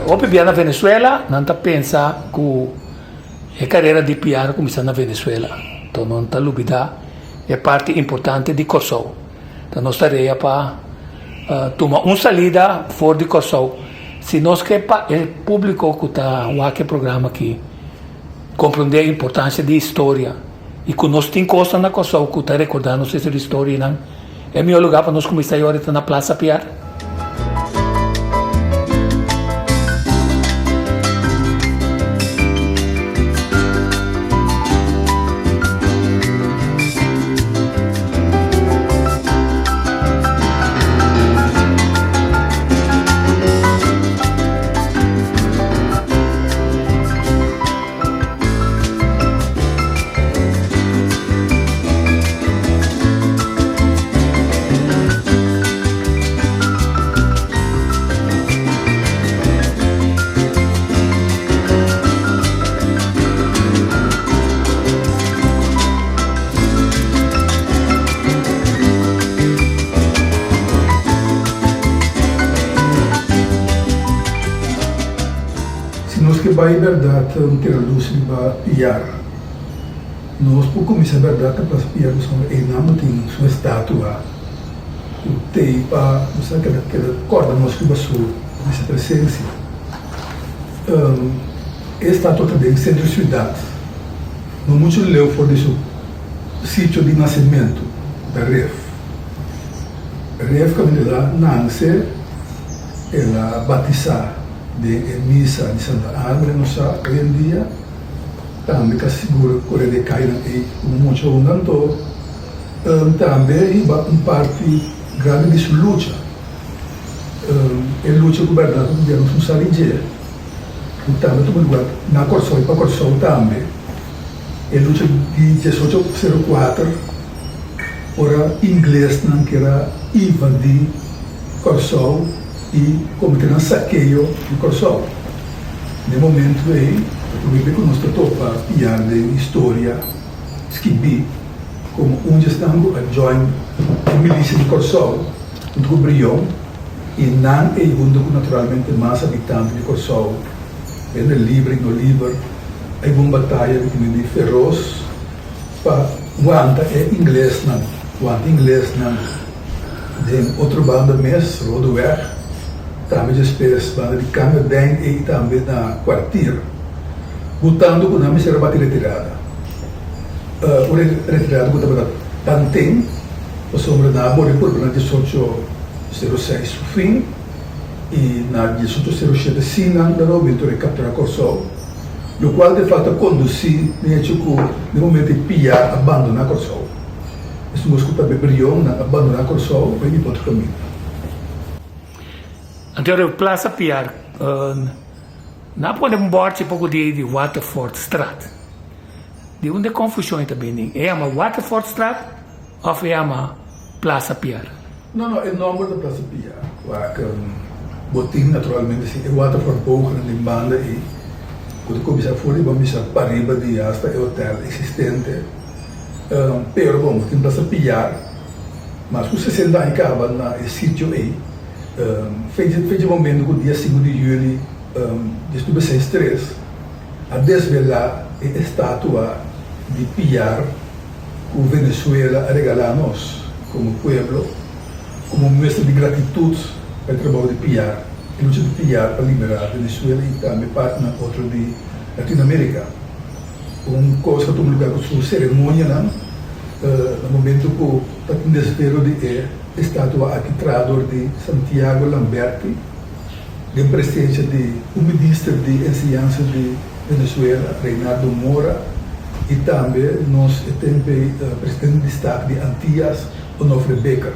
Opi via na Venezuela, non pensa che la carriera di PR comincia na Venezuela. Então non ta lubida è parte importante di Kosovo. La nostra area pa toma una salida fuori di Kosovo. Se nós quer il pubblico che sta qualche programma qui comprende l'importanza di storia e che nós tem costa na Kosovo que está recordando essa história, não é melhor lugar para nós começar a na Praça PR. Que vai verdade um traduz para PR. Nós por começar verdade para PR nós não tem sua estátua. O tem para você que corda nós que passou essa presença. Estátua também no centro da cidade. Não muito leu por isso sítio de nascimento da REF. REF que lá nasce ela batizar de missa de Santa Água, nós hoje em dia também que seguro correr de cair e muito andando também parte grande de sua luta luta governada do governo não sabe dizer também todo mundo na Corsol para Corsol também luta de 1804 ora inglês não que era invadir Corsol e como que não saqueio de Kosovo. No momento aí, eu que nós estamos a piar de história, escrevi como onde estamos a join a milícia de Kosovo, junto com o Brion, e não é junto com naturalmente mais habitantes de Kosovo. É no livre, no livre, é uma batalha de feroz, para guanta é inglês não, guanta inglês não. De outra banda mesmo, Rodoer, também despes banda de câmbio bem e também na quartier botando com a missa era bater retirada o retirado que estava Tanten o sombra na Bore por na 1806 o fim e na 1807 Sinan da momento de capturar Kosovo o qual de fato conduzi no momento de piar abandonar Kosovo isso nos escuta Brion na abandonar Kosovo e ir para outro caminho. Então, Plaza PR, não podemos embora um pouco de Waterford Straat. De onde confusão também? É uma Waterford Straat ou é uma Plaza PR? Não, é o nome da Plaza PR. O botim, naturalmente, é Waterford Book, na banda, e quando começa a fora, vamos para arriba de hasta o hotel existente. Pero, bom, tem Plaza PR, mas o 60 anos acaba no sítio aí. Fez um momento que o dia 5 de julho de 2003 a desvelar a estátua de PR que o Venezuela regalou a nós como povo, como mostra de gratitude pelo trabalho de PR e luta de PR para liberar a Venezuela e também parte na outra de Latinoamérica. Uma coisa que todo mundo com sua cerimônia, no momento que está desvelo de estátua arquitrador de Santiago Lamberti, de presença de um ministro de ensinança de Venezuela, Reinaldo Mora, e também nós temos o presidente de Estado de Antillas, Onofre Becker.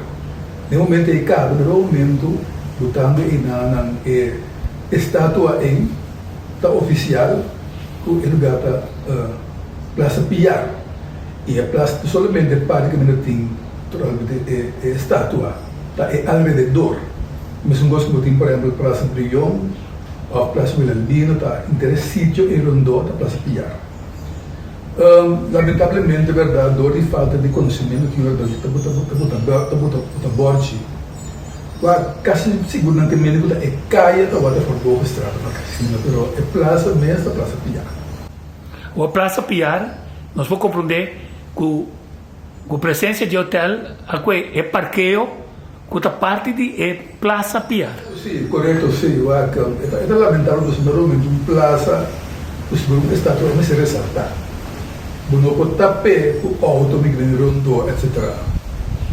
No momento em cada momento, botando na estátua em tá oficial, que é lugar da Plaza PR, e a plaza somente parte que não tem estátua, é alrededor. Mas não gosto muito, por exemplo, Praça Brion, ou Praça Vilandino, tá interessante em Rondô, da Praça PR. Lamentavelmente, é verdade, dor e falta de conhecimento que o está borte quase seguro não tem medo que é caia da outra por boa estrada para Casina, pero é praça mesmo, praça Piar. O Praça Piar, nós vamos compreender que a presença de hotel aqui é parqueio, que a parte de Praça Piar. Sim, correto, sim. É lamentável que normalmente uma praça, os grupos está totalmente se ressaltar. Não pode tapar o auto, migrante rondo, etc.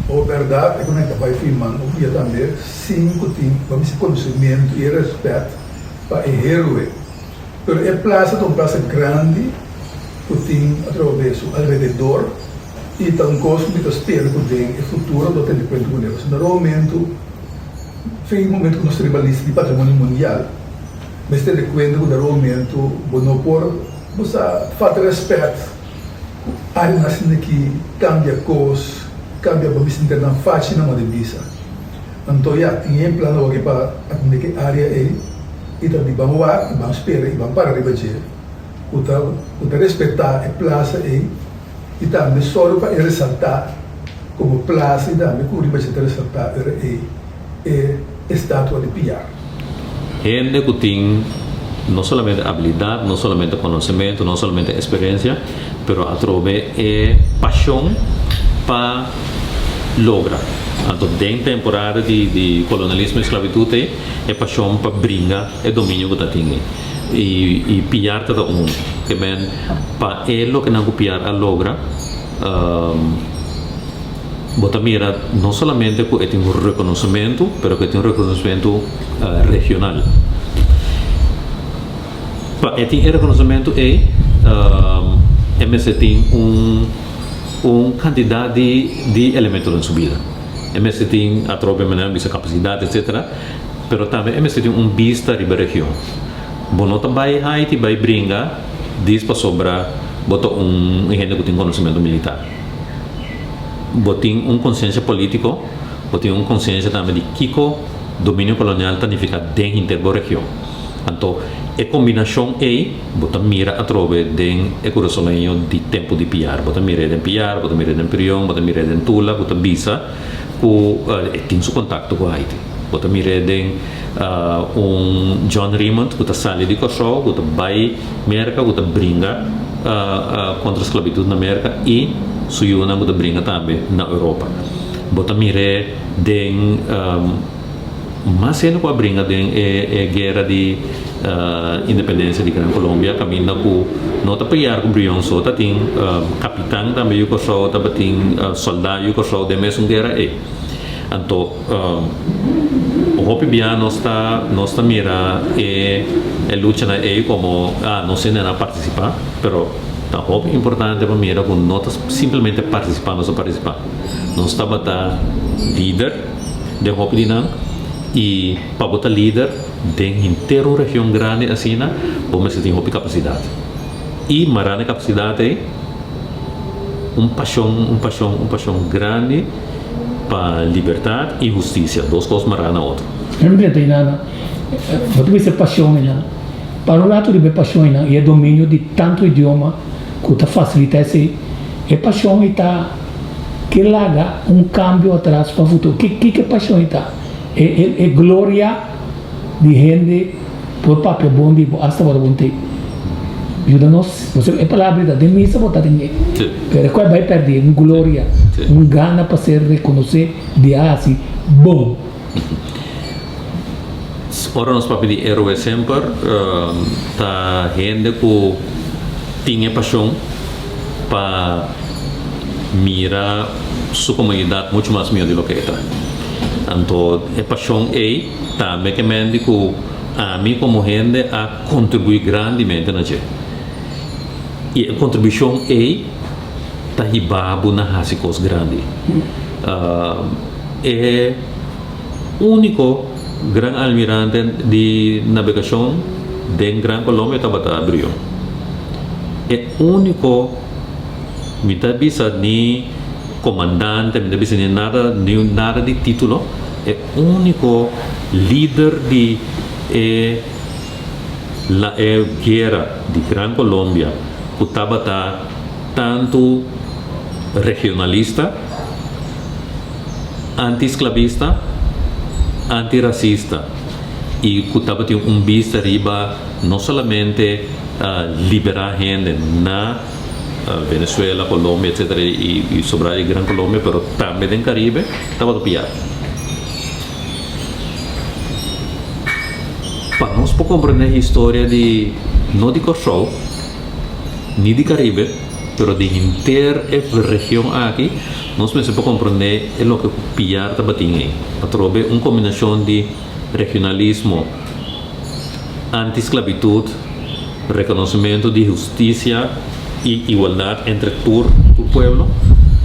A verdade é que nós vai filmando, o dia também, cinco tem, vamos dizer, conhecimento e respeito para o herói. Mas é praça, uma praça grande, que tem, através do alrededor, e tem coisas que espera que tem o futuro do tempo que nós normalmente foi um momento que nós trabalhamos de patrimônio mundial, mas tem conta que normalmente não pode fazer respeito a área nacional que cambia coisas, cambia para se internar fácil na modernidade. Então já tinha plano aqui para a área aí e também vamos lá, vamos esperar e vamos parar de fazer, para respeitar a praça aí. E também só para ressaltar como praça e também para ressaltar a estátua de Piar. Gente que tem não somente habilidade, não somente conhecimento, não somente experiência, mas através de paixão para lograr. Então, dentro da temporada de colonialismo e esclavitud, é paixão para brincar o domínio que tem. E Piar cada que bem para ele que não Piar a logra bota mira não somente que tem um reconhecimento, mas que tem um reconhecimento regional. Para tem reconhecimento MS tem quantidade de elementos na subida. MS tem a tropa de capacidade, etc. Mas também MS tem vista de região. Bono também Haiti vai brincar diz para sobrar bota gente que tem conhecimento militar, bota consciência político, bota consciência também de Kiko domínio colonial significa dentro da região. Então a combinação bota mira através de coraçãozinho de tempo de Piar, bota mira em Piar, bota mira em Prion, bota mira em Tula, bota visa que tem seu contato com Haiti. Bota mira em John Raymond que está saindo de Kosovo, que está vai América, que está brinca contra a esclavitud na América e Suyuna que está brinca também na Europa. Bota mira em mas sendo que a brinca de guerra de independência de Gran Colômbia, caminha com nota Piar com Brion só tá tem capitão também o Kosovo, também tem soldado o Kosovo de mesmo guerra então o Hopi Bia não está mira luta na como não se não participar, pero tá Hopi importante para mira com notas simplesmente participar, não está bata líder de Hopi Dinang e para botar líder de inteira região grande assim, vamos ter Hopi capacidade e marana capacidade paixão grande para liberdade e justiça, duas coisas marana outra. Eu não tenho nada. Você vai ser paixão, né? Para o lado de paixão, né? É domínio de tanto idioma que está facilita esse. É paixão e tá que larga cambio atrás para o futuro. Que paixão está? É glória de gente por papel bom de hasta para bom tempo. Ajuda-nos. Você é palavra de missa botar ninguém. Pero qual vai perder glória, gana para ser reconhecer de assim bom. Ora nos papel de herói sempre tá gente que tinha paixão para mirar sua comunidade muito mais melhor do que está. Então a paixão também que mende que a mim como gente a contribuir grandemente na gente. E a contribuição está ribabo na rasicos grande. É único gran almirante de navegação de Gran Colômbia estava abriu. É único me tá bisa ni comandante, me tá bisa ni nada de título. É único líder de la guerra de Gran Colômbia que estava tanto regionalista, anti-esclavista antirracista e que estava tendo vista riba não somente liberar gente na Venezuela, Colômbia, etc. e sobrar a Gran Colômbia, mas também no Caribe, estava do pior. Para nós para compreender a história de não de Corsol, nem de Caribe, mas de inteira região aqui, nós precisamos compreender o que o piar está batendo. Para trobar uma combinação de regionalismo, anti-esclavitud, reconhecimento de justiça e igualdade entre todo o povo,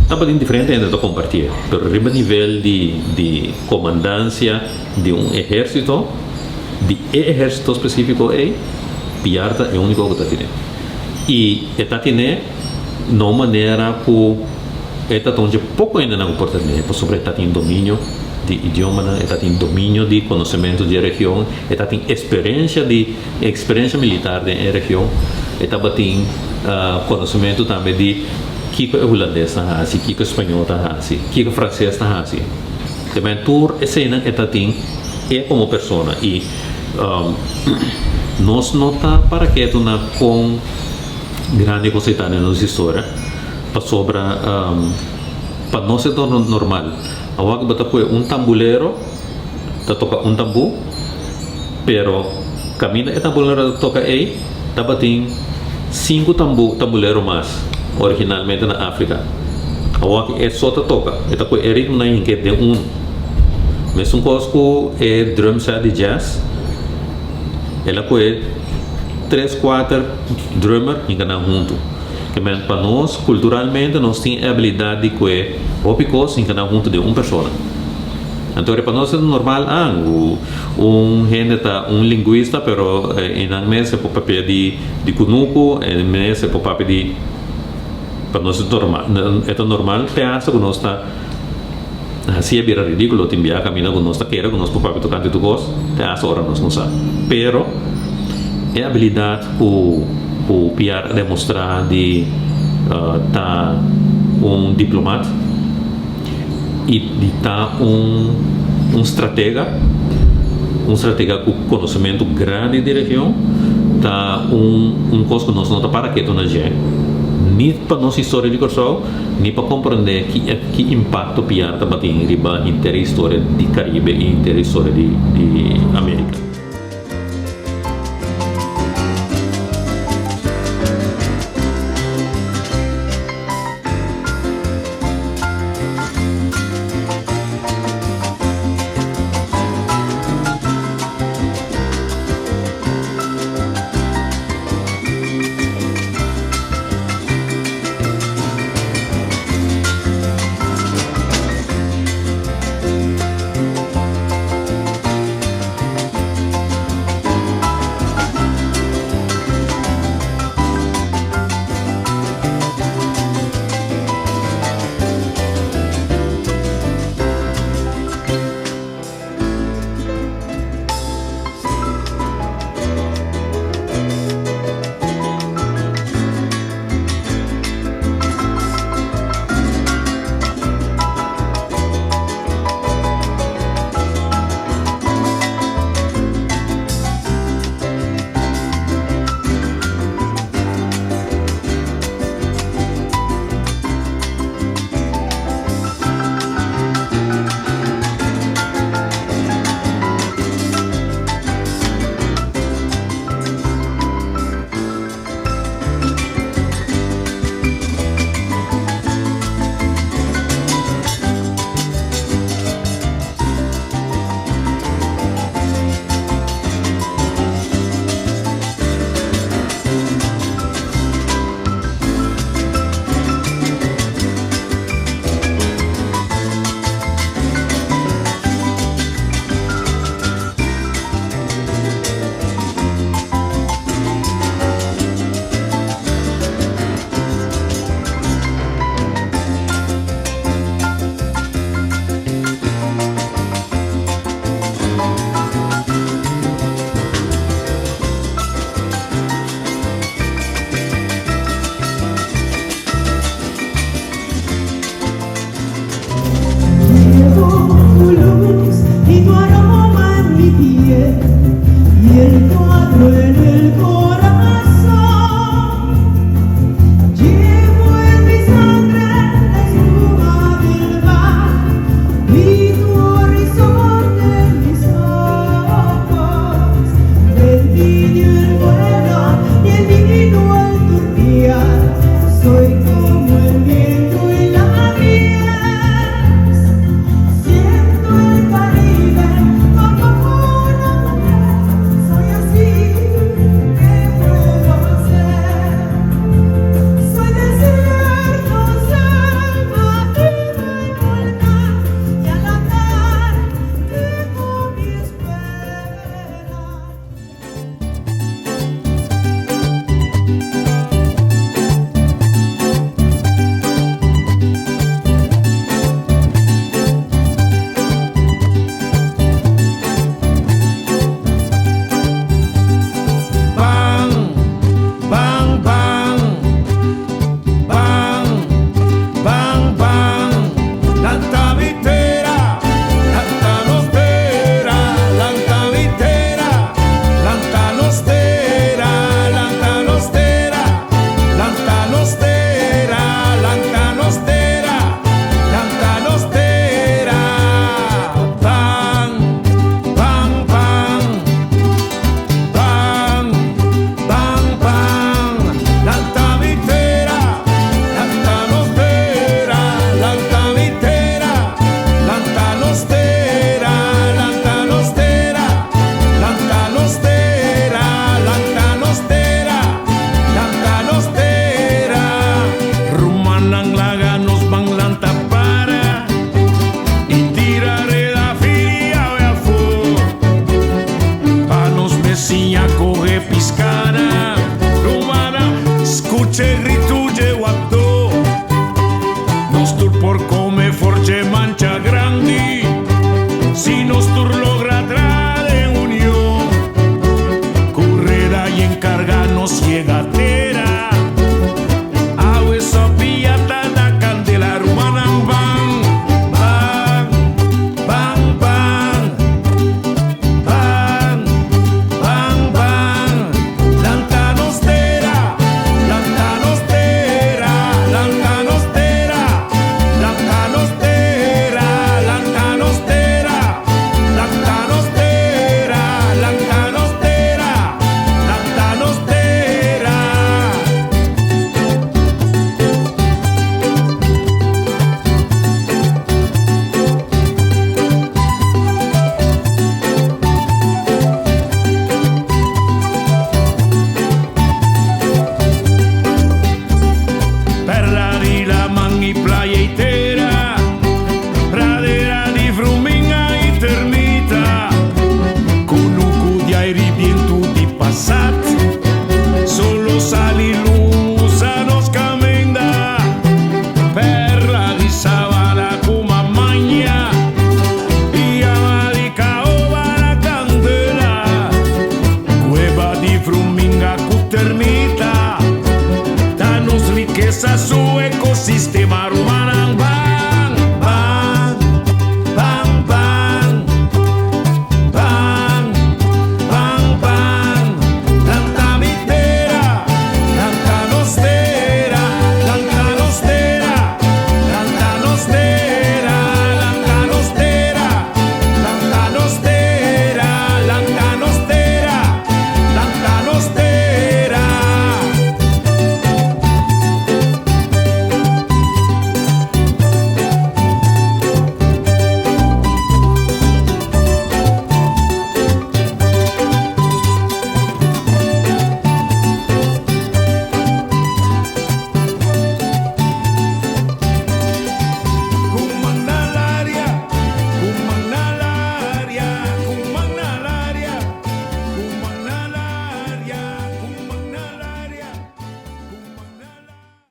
está batendo diferente ainda de compartilhar. Mas arriba nível de comandância de exército, de exército específico Piarta é o único que está tendo. E está tendo não maneira por está tendo pouco ainda na oportunidade, por sobre está tendo domínio de idioma, está tendo domínio de conhecimento de região, está tendo experiência militar da região, está batendo conhecimento também de que é holandês está assim, que é espanhol está assim, que é francês está assim. Também toda a cena está tendo como pessoa e nós não está para que na com grande coisa na nossa história para sobra para nós é normal agora que bota foi tamboleiro tá toca tambu pero camina é tamboleiro toca tá batendo 5 tamboleiro mais originalmente na África agora que é só toca tá com ritmo na que de mas coisa é drum set de jazz ela foi 3, 4 drummer e canam junto. Que para nós, culturalmente, nós temos a habilidade de que ópicos e canam junto de uma pessoa. Então, para nós é normal, gente tá linguista, pero em inglês é por papel de cunuco, em inglês é por papel de para nós é normal, pensa que nós está assim é bem ridículo te enviar caminho com nós queira com nós por papel tocante tu gosto até as horas nós não sabe pero é a habilidade o piar demonstrar de tá diplomata e de tá estratega com conhecimento grande de região tá coisa que nós não tá para que na gente nem para nossa história de Corsol, nem para compreender que impacto piar está batendo em inteira história de Caribe e inteira história de América. lanta vitera, lanta nostera, lanta vitera, lanta nostera, lanta nostera, lanta nostera, lanta nostera, lanta nostera. Bang, bang, bang, bang, bang, bang, lanta vitera, lanta nostera, lanta vitera, lanta nostera, lanta nostera, lanta nostera, lanta nostera, lanta nostera. Rumanang laganos bang lanta para y tirare la filia a fu. Panos messia corre piscana, rumana scucce ritugge guatto. Non stur por come forge